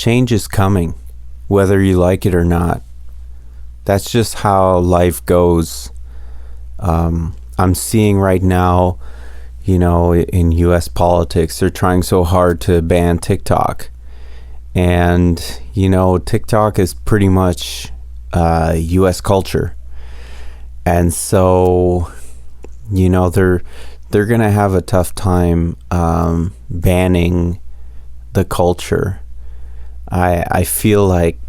change is coming, whether you like it or not. That's just how life goes. I'm seeing right now, in US politics, they're trying so hard to ban TikTok. And, TikTok is pretty much US culture. And so, they're going to have a tough time banning the culture. I feel like,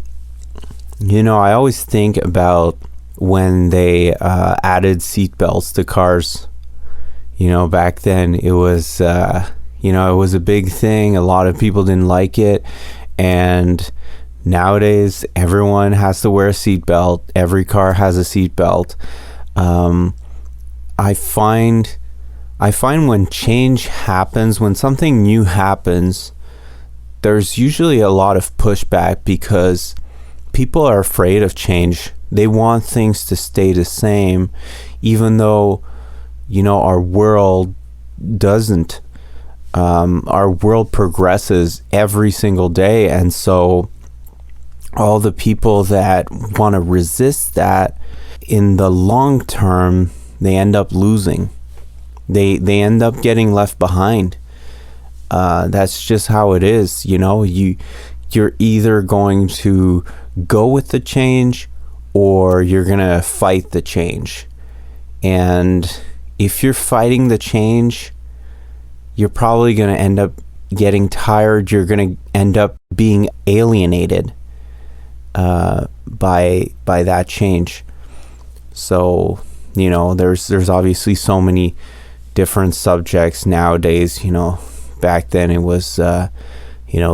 I always think about when they added seatbelts to cars. Back then it was, it was a big thing. A lot of people didn't like it. And nowadays everyone has to wear a seatbelt. Every car has a seatbelt. I find when change happens, when something new happens, there's usually a lot of pushback because people are afraid of change. They want things to stay the same, even though, our world doesn't. Our world progresses every single day. And so all the people that want to resist that, in the long term, they end up losing. They end up getting left behind. That's just how it is. You're either going to go with the change or you're going to fight the change. And if you're fighting the change, you're probably going to end up getting tired. You're going to end up being alienated by that change. So, there's obviously so many different subjects nowadays. Back then it was,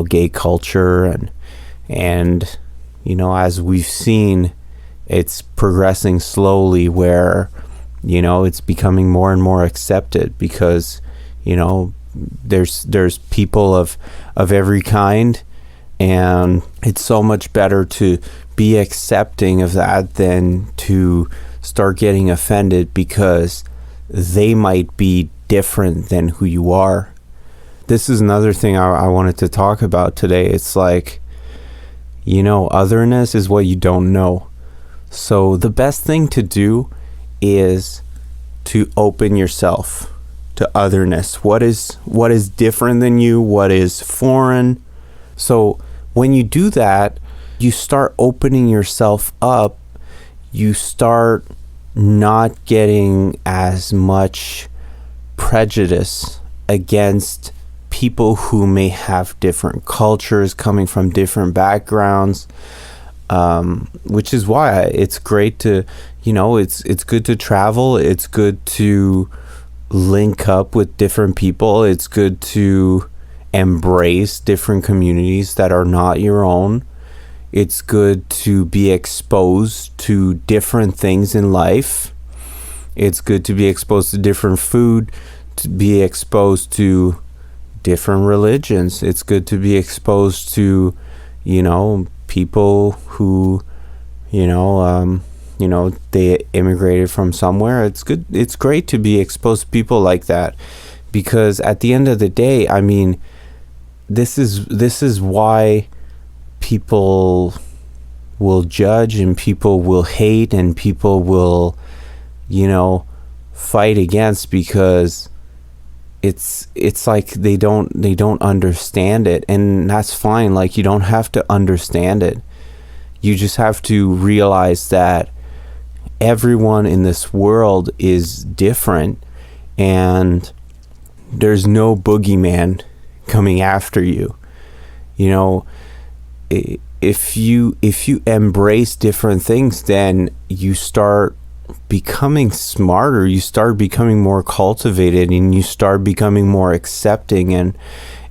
gay culture and as we've seen, it's progressing slowly where, it's becoming more and more accepted because, there's people of every kind, and it's so much better to be accepting of that than to start getting offended because they might be different than who you are. This is another thing I wanted to talk about today. It's like, otherness is what you don't know. So the best thing to do is to open yourself to otherness. What is different than you? What is foreign? So when you do that, you start opening yourself up. You start not getting as much prejudice against people who may have different cultures, coming from different backgrounds, which is why it's great to, it's good to travel. It's good to link up with different people. It's good to embrace different communities that are not your own. It's good to be exposed to different things in life. It's good to be exposed to different food, to be exposed to different religions. It's good to be exposed to, people who, they immigrated from somewhere. It's good. It's great to be exposed to people like that, because at the end of the day, I mean, this is why people will judge and people will hate and people will, fight against, because it's like they don't understand it. And that's fine. Like, you don't have to understand it. You just have to realize that everyone in this world is different, and there's no boogeyman coming after you. If you embrace different things, then you start becoming smarter, you start becoming more cultivated, and you start becoming more accepting, and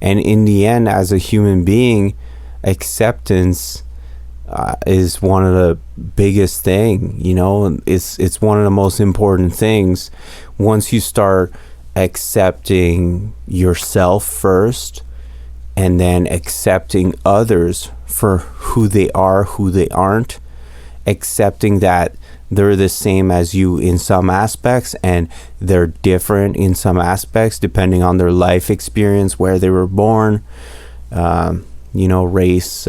in the end, as a human being, acceptance is one of the biggest thing. It's one of the most important things. Once you start accepting yourself first, and then accepting others for who they are, who they aren't, accepting that they're the same as you in some aspects and they're different in some aspects depending on their life experience, where they were born, race,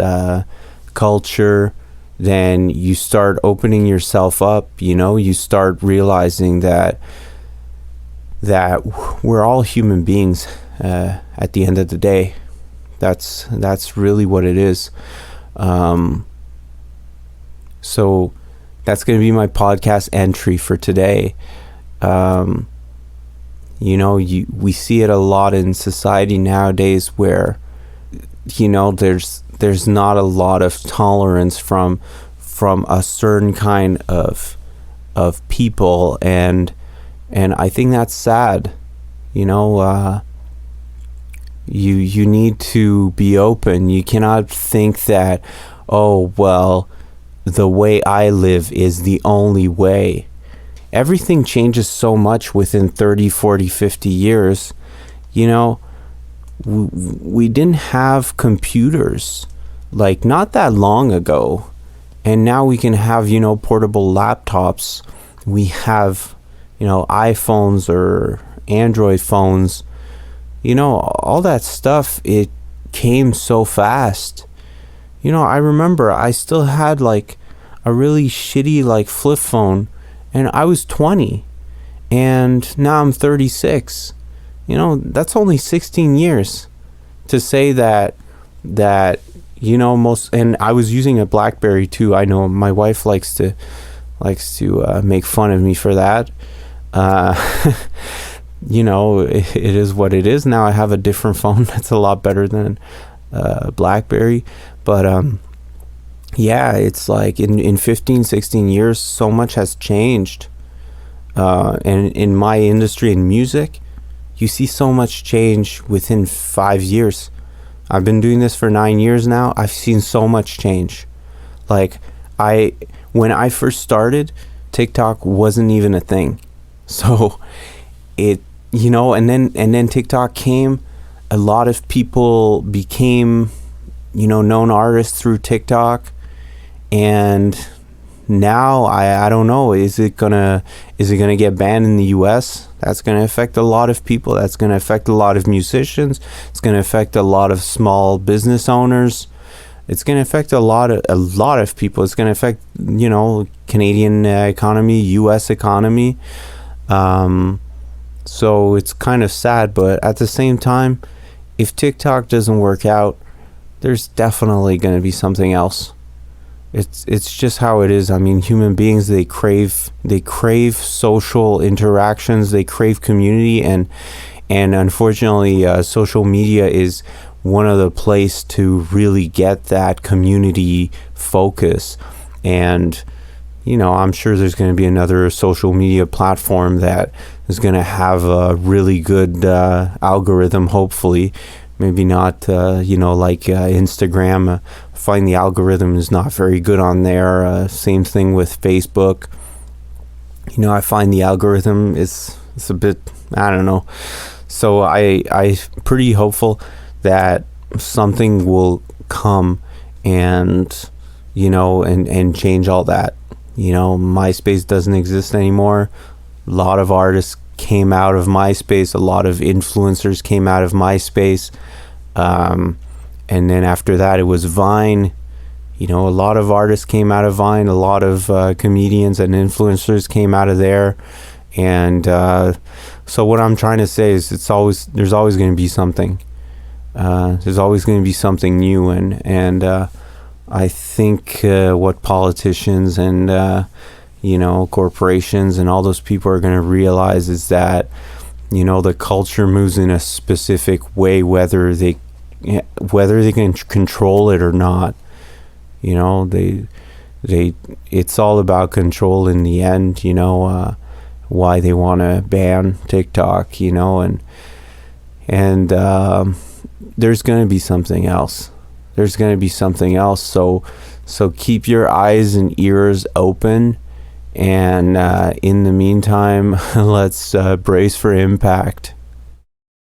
culture, then you start opening yourself up. You start realizing that we're all human beings at the end of the day. That's really what it is. So that's going to be my podcast entry for today. We see it a lot in society nowadays where there's not a lot of tolerance from a certain kind of people, and I think that's sad. You need to be open. You cannot think that, oh well, the way I live is the only way. Everything changes so much within 30, 40, 50 years. We didn't have computers like not that long ago, and now we can have portable laptops. We have iPhones or Android phones. All that stuff, it came so fast. I remember I still had like a really shitty flip phone, and I was 20, and now I'm 36. That's only 16 years to say that most. And I was using a BlackBerry too. I know my wife likes to make fun of me for that. It is what it is. Now I have a different phone that's a lot better than BlackBerry, but it's like in 15, 16 years, so much has changed. And in my industry, in music, you see so much change within 5 years. I've been doing this for 9 years now. I've seen so much change. When I first started, TikTok wasn't even a thing. So and then TikTok came. A lot of people became, known artists through TikTok. And now I don't know, is it gonna get banned in the US? That's gonna affect a lot of people. That's gonna affect a lot of musicians. It's gonna affect a lot of small business owners. It's gonna affect a lot of people. It's gonna affect Canadian economy, US economy. So it's kind of sad, but at the same time, if TikTok doesn't work out, there's definitely going to be something else. It's just how it is. I mean, human beings, they crave social interactions, they crave community, and unfortunately, social media is one of the place to really get that community focus. And I'm sure there's going to be another social media platform that is going to have a really good algorithm, hopefully. Maybe not, Instagram. I find the algorithm is not very good on there. Same thing with Facebook. I find the algorithm it's a bit, I don't know. So I'm pretty hopeful that something will come and, and change all that. MySpace doesn't exist anymore. A lot of artists came out of MySpace. A lot of influencers came out of MySpace. And then after that, it was Vine. A lot of artists came out of Vine. A lot of comedians and influencers came out of there. And so what I'm trying to say is there's always going to be something. There's always going to be something new. And I think what politicians and corporations and all those people are going to realize is that the culture moves in a specific way, whether they can control it or not. It's all about control in the end. Why they want to ban TikTok, and there's going to be something else. There's going to be something else. So keep your eyes and ears open. And in the meantime, let's brace for impact.